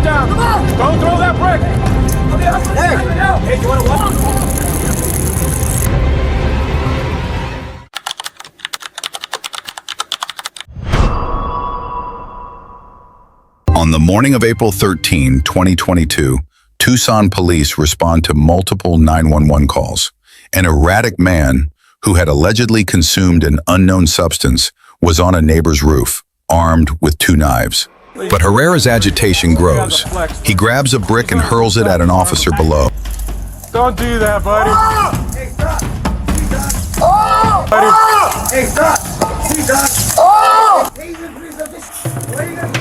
it down. Come on. Don't throw that brick. Hey, you want to walk? On the morning of April 13, 2022, Tucson police respond to multiple 911 calls. An erratic man who had allegedly consumed an unknown substance was on a neighbor's roof, armed with 2 knives. But Herrera's agitation grows. He grabs a brick and hurls it at an officer below. Don't do that, buddy. Hey, stop! Oh! Buddy. Oh! Hey, stop! Jesus! Oh! What are you gonna do?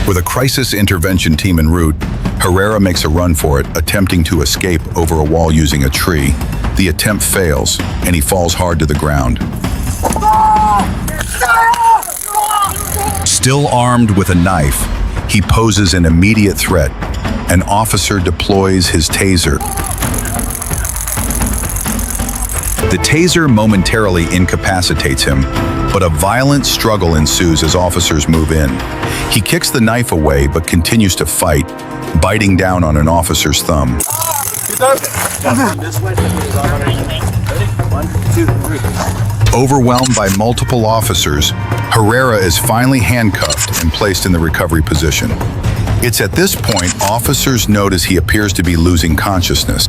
With a crisis intervention team en route, Herrera makes a run for it, attempting to escape over a wall using a tree. The attempt fails, and he falls hard to the ground. Still armed with a knife, he poses an immediate threat. An officer deploys his taser. The taser momentarily incapacitates him, but a violent struggle ensues as officers move in. He kicks the knife away but continues to fight, biting down on an officer's thumb. Overwhelmed by multiple officers, Herrera is finally handcuffed and placed in the recovery position. It's at this point officers notice he appears to be losing consciousness.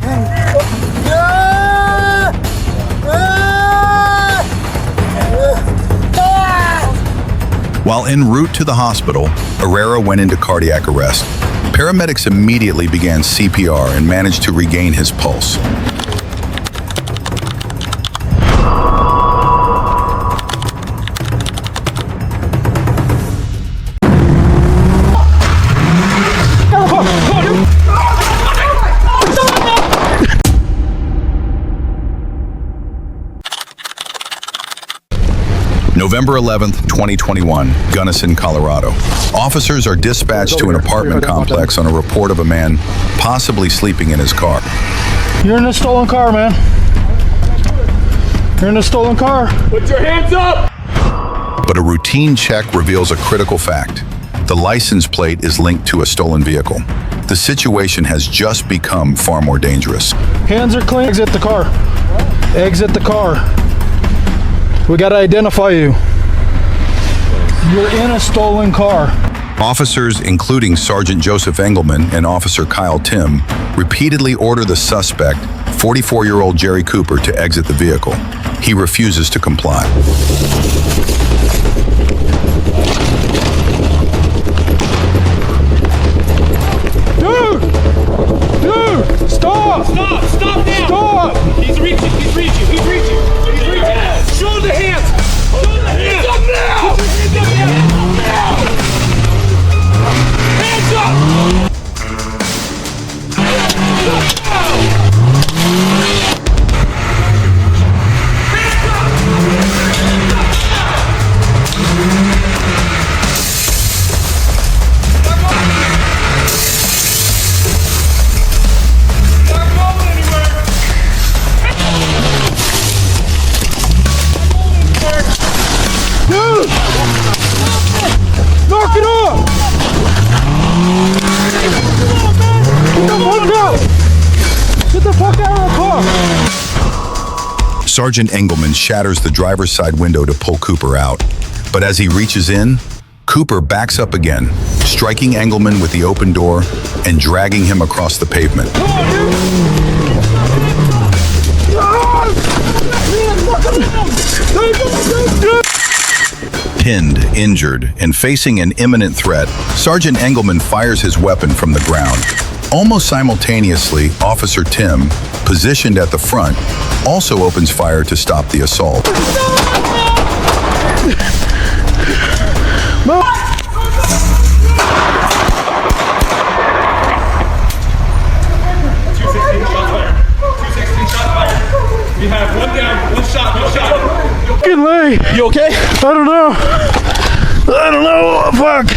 While en route to the hospital, Herrera went into cardiac arrest. Paramedics immediately began CPR and managed to regain his pulse. November 11th, 2021, Gunnison, Colorado. Officers are dispatched to an apartment complex on a report of a man possibly sleeping in his car. You're in a stolen car, man. You're in a stolen car. Put your hands up! But a routine check reveals a critical fact. The license plate is linked to a stolen vehicle. The situation has just become far more dangerous. Hands are clean. Exit the car. Exit the car. We gotta identify you. You're in a stolen car. Officers, including Sergeant Joseph Engelman and Officer Kyle Tim, repeatedly order the suspect, 44-year-old Jerry Cooper, to exit the vehicle. He refuses to comply. Dude! Stop! Stop! Stop now! Stop! He's reaching! He's reaching! He's reaching! He's reaching! Show the hands! Show the hands up now! Put your hands up now! Hands up! Hands up now! Knock it off! Get the fuck out of the car! Sergeant Engelman shatters the driver's side window to pull Cooper out. But as he reaches in, Cooper backs up again, striking Engelman with the open door and dragging him across the pavement. Pinned, injured, and facing an imminent threat, Sergeant Engelman fires his weapon from the ground. Almost simultaneously, Officer Tim, positioned at the front, also opens fire to stop the assault. We have one down, one shot, no shot. Fucking Lee! You okay? I don't know. I don't know. Fuck.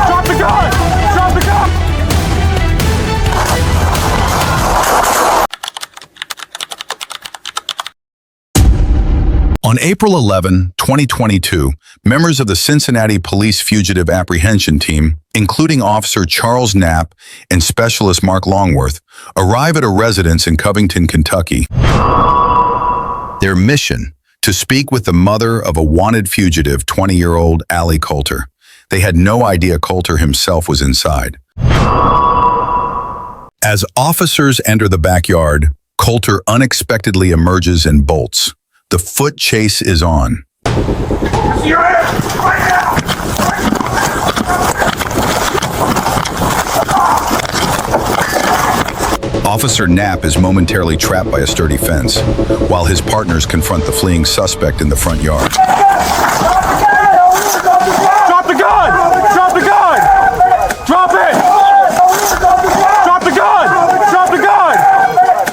Drop the gun! Drop the gun! On April 11, 2022, members of the Cincinnati Police Fugitive Apprehension Team, including Officer Charles Knapp and Specialist Mark Longworth, arrive at a residence in Covington, Kentucky. Their mission: to speak with the mother of a wanted fugitive, 20-year-old Allie Coulter. They had no idea Coulter himself was inside. As officers enter the backyard, Coulter unexpectedly emerges and bolts. The foot chase is on. You're in! Right now! Officer Knapp is momentarily trapped by a sturdy fence, while his partners confront the fleeing suspect in the front yard. Drop the gun! Drop the gun! Drop it! Drop the gun! Drop the gun!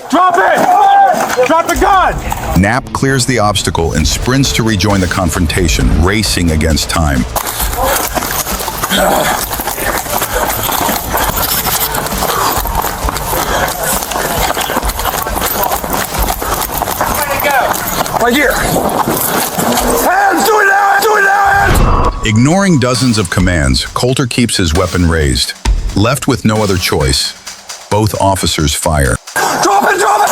Drop it! Drop the gun! Knapp clears the obstacle and sprints to rejoin the confrontation, racing against time. Right here! Hands! Do it now! Do it now! Hands! Ignoring dozens of commands, Coulter keeps his weapon raised. Left with no other choice, both officers fire. Drop it! Drop it!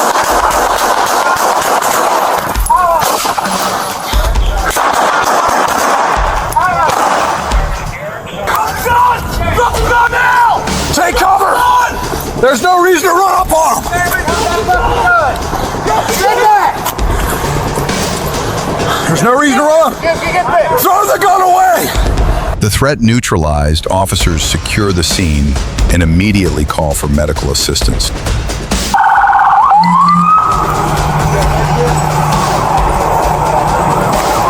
Drop the gun now! Take cover! There's no reason to run up on him! There's no reason to run! Throw the gun away! The threat neutralized, officers secure the scene and immediately call for medical assistance.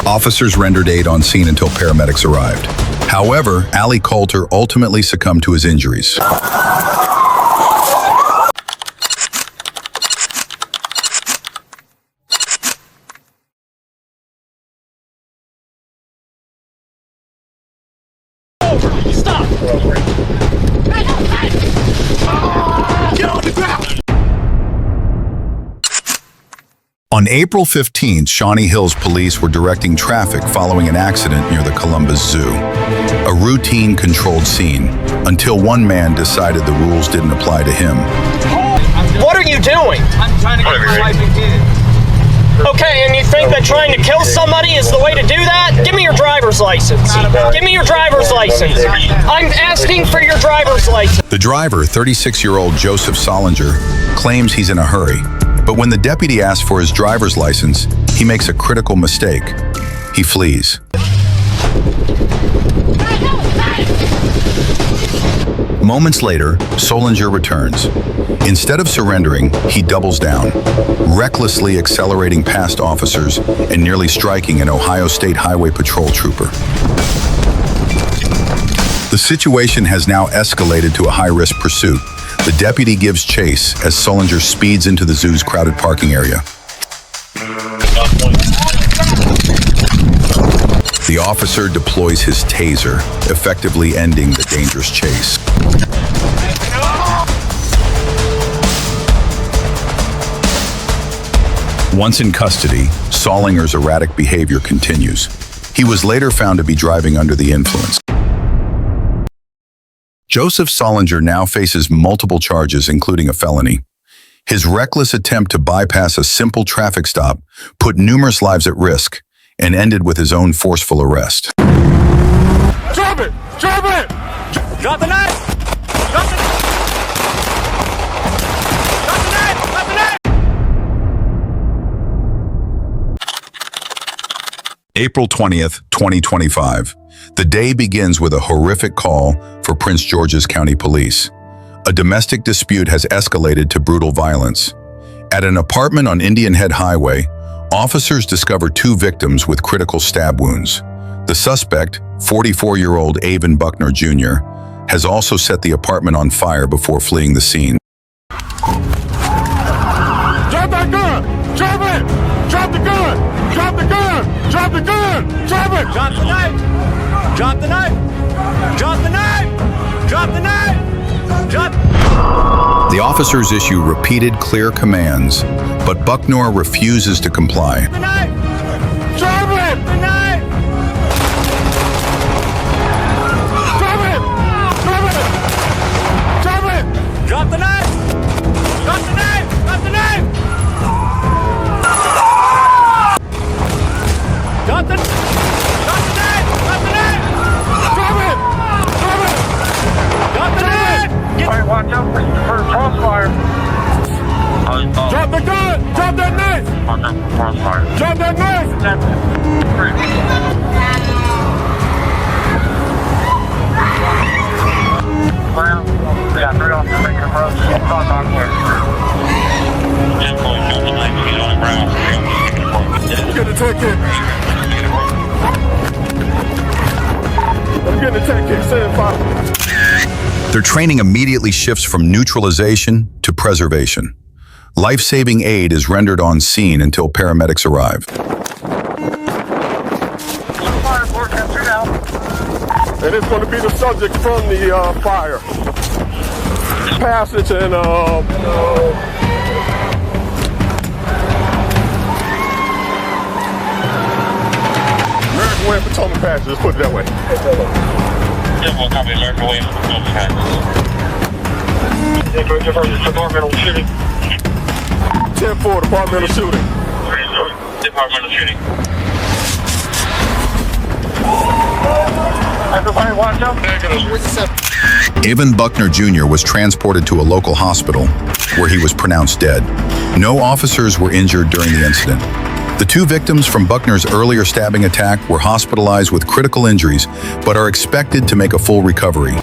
Officers rendered aid on scene until paramedics arrived. However, Allie Coulter ultimately succumbed to his injuries. Stop! Get on the ground! On April 15th, Shawnee Hills police were directing traffic following an accident near the Columbus Zoo. A routine, controlled scene, until one man decided the rules didn't apply to him. What are you doing? I'm trying to get my wife and kid. Okay, and you think that trying to kill somebody is the way to do that? Give me your driver's license. Give me your driver's license. I'm asking for your driver's license. The driver, 36-year-old Joseph Solinger, claims he's in a hurry. But when the deputy asks for his driver's license, he makes a critical mistake. He flees. Moments later, Solinger returns. Instead of surrendering, he doubles down, recklessly accelerating past officers and nearly striking an Ohio State Highway Patrol trooper. The situation has now escalated to a high-risk pursuit. The deputy gives chase as Solinger speeds into the zoo's crowded parking area. The officer deploys his taser, effectively ending the dangerous chase. Once in custody, Solinger's erratic behavior continues. He was later found to be driving under the influence. Joseph Solinger now faces multiple charges, including a felony. His reckless attempt to bypass a simple traffic stop put numerous lives at risk and ended with his own forceful arrest. Drop it! Drop it! Drop the knife! Drop the knife! Drop the knife! Drop the knife! April 20th, 2025. The day begins with a horrific call for Prince George's County Police. A domestic dispute has escalated to brutal violence. At an apartment on Indian Head Highway, officers discover two victims with critical stab wounds. The suspect, 44-year-old Avon Buckner Jr., has also set the apartment on fire before fleeing the scene. Drop that gun! Drop it! Drop the gun! Drop the gun! Drop the gun! Drop it! Drop the knife! Drop the knife! Drop the knife! Drop the knife! Drop... The officers issue repeated, clear commands, but Buckner refuses to comply. the knife! Drop Drop the knife! Drop it! Drop it! Drop it! Drop the knife! Drop the knife! Drop the knife! Drop the knife! Drop the knife! Drop it! Drop it! Drop the knife! Alright, watch out for crossfire. Drop the gun! Drop that knife! Watch out for crossfire. Drop that knife! Well, we got 3 officers making approach. Talk on clear. Employee got the knife. He's on the ground. I'm getting a ticket. I'm getting a ticket. 7-5. Their training immediately shifts from neutralization to preservation. Life-saving aid is rendered on scene until paramedics arrive. Fire force got 2 down. And it's going to be the subject from the fire. Passage and American Way Potomac Passage, let's put it that way. We'll copy American Way Potomac Passage. Departmental shooting. 10-4, departmental shooting. Departmental shooting. Everybody watch out. Evan Buckner Jr. was transported to a local hospital where he was pronounced dead. No officers were injured during the incident. The 2 victims from Buckner's earlier stabbing attack were hospitalized with critical injuries, but are expected to make a full recovery.